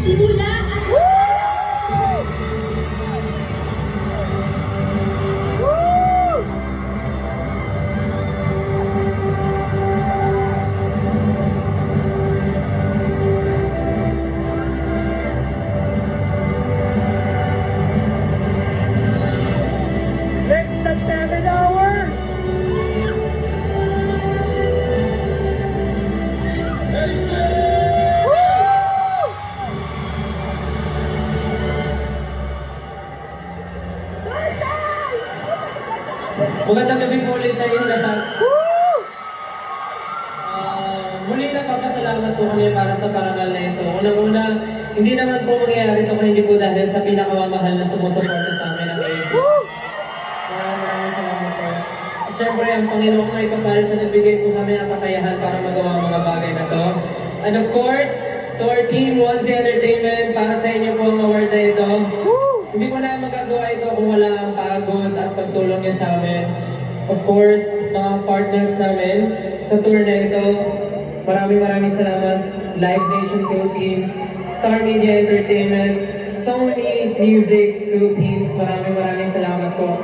Simula at Magandang gabi po ulit sa inyo lahat. Muli nagpapasalamat po kami para sa parangal na ito. Unang-una, hindi naman po mangyayari ito kung hindi po dahil sa pinakamamahal na sumusuporta sa amin ang AD. Maraming salamat po. Siyempre, ang Panginoon ay kapalis na nagbigay po sa amin ang kakayahan para magawa ang mga bagay na to. And of course, to our team, Onesie Entertainment, para sa inyo po ang award na ito. Hindi mo na magagawa ito kung wala ang pagod at pagtulong niyo sa amin. Of course, mga partners namin sa tour na ito, maraming salamat. Live Nation Philippines, Star Media Entertainment, Sony Music Philippines, maraming salamat po.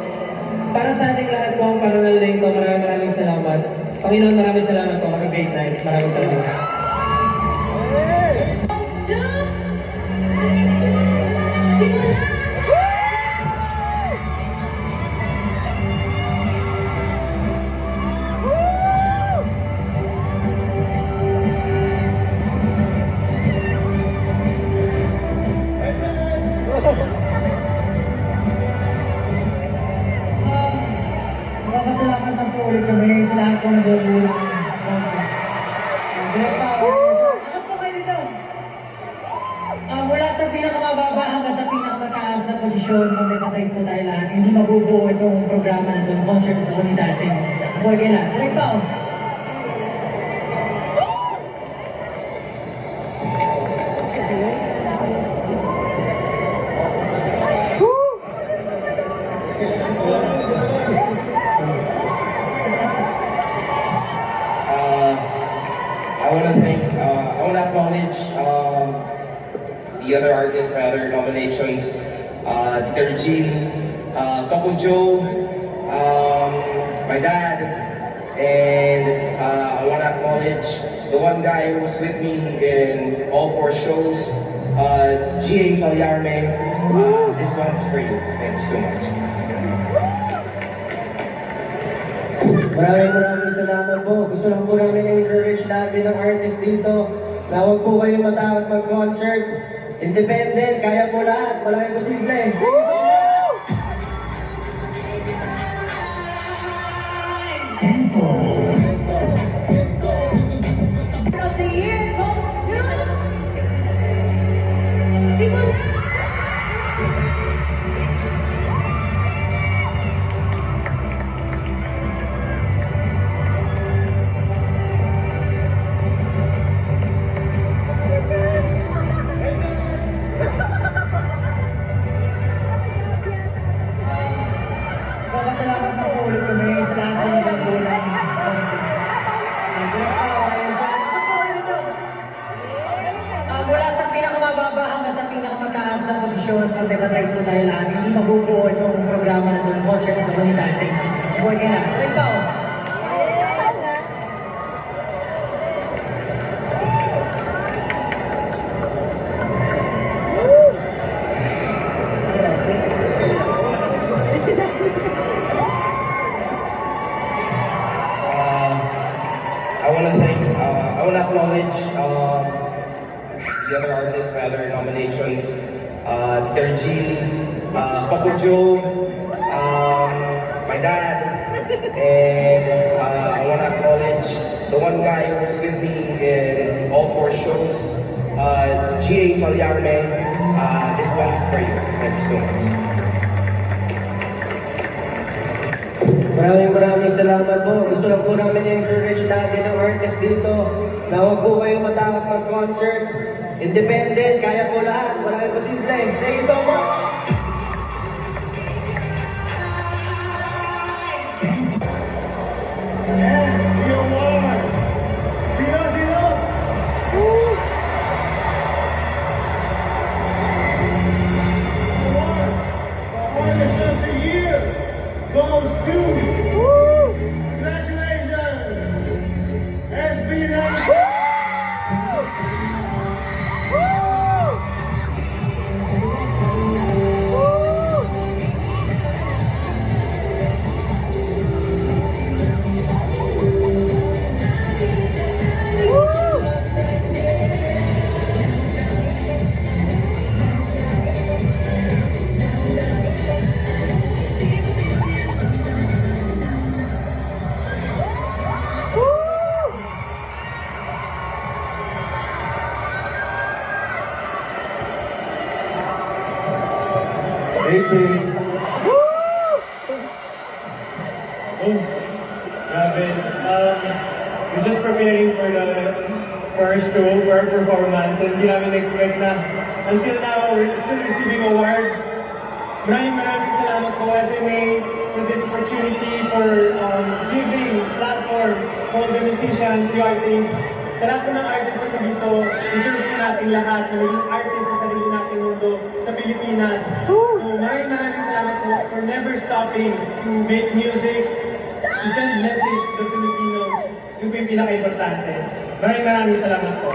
Para sa ating lahat po ang parangal na ito, maraming salamat. Panginoon, maraming salamat po. Have a great night. Maraming salamat. simula. Magpapasalamat na po ulit kami sa lahat po nagbubulang. Akot po kayo dito. Mula sa pinakamababa hanggang sa pinakamataas na posisyon, pantay-pantay po tayo lahat. Hindi mabubuo itong programa na ito, yung concert na ito ni Dancing. Boy, kaya lang. Direct pa, oh. I want to acknowledge the other artists, my other nominations, Tita Regine, Couple Joe, my dad, and I want to acknowledge the one guy who was with me in all 4 shows, G.A. Falyarme. This one's for you. Thanks so much. Maraming salamat po. Gusto lang po namin encourage natin ng artist dito na huwag po kayong matakot mag-concert. Independent, kaya po lahat. Walang imposible. Thank you so much! Of the year goes to Simula. Magpapasalamat na po ulit kami sa lahat po nagbubulang. Mula sa pinakamababa hanggang sa pinakamataas na posisyon, pantay-pantay po tayo lahat. Hindi mabubuo itong programa na ito, yung concert na ito ni Dancing. Boy, kaya lang. Direct pa, oh. I want to acknowledge the other artists, my other nominations, Tita Regine, Couple Joe, my dad, and I want to acknowledge the one guy who was with me in all 4 shows, G.A. Falyarme. This one's for you. Thank you so much. Maraming salamat po. Gusto lang po namin encourage natin ng artist dito na huwag po kayong matakot mag-concert. Independent, kaya po lahat. Walang imposible. Thank you so much! Amazing. Oh, grabe. We're just preparing for our show, for our performance, and hindi namin expect na until now, we're still receiving awards. Maraming salamat po, FMA, for this opportunity, for giving platform to all the musicians, the artists. Sa lahat po ng artists na po dito, deserve po natin lahat na maging artist sa sarili nating mundo sa Pilipinas. So maraming salamat po for never stopping to make music, to send message to the Filipinos. Yun po yung pinaka-importante. Maraming salamat po.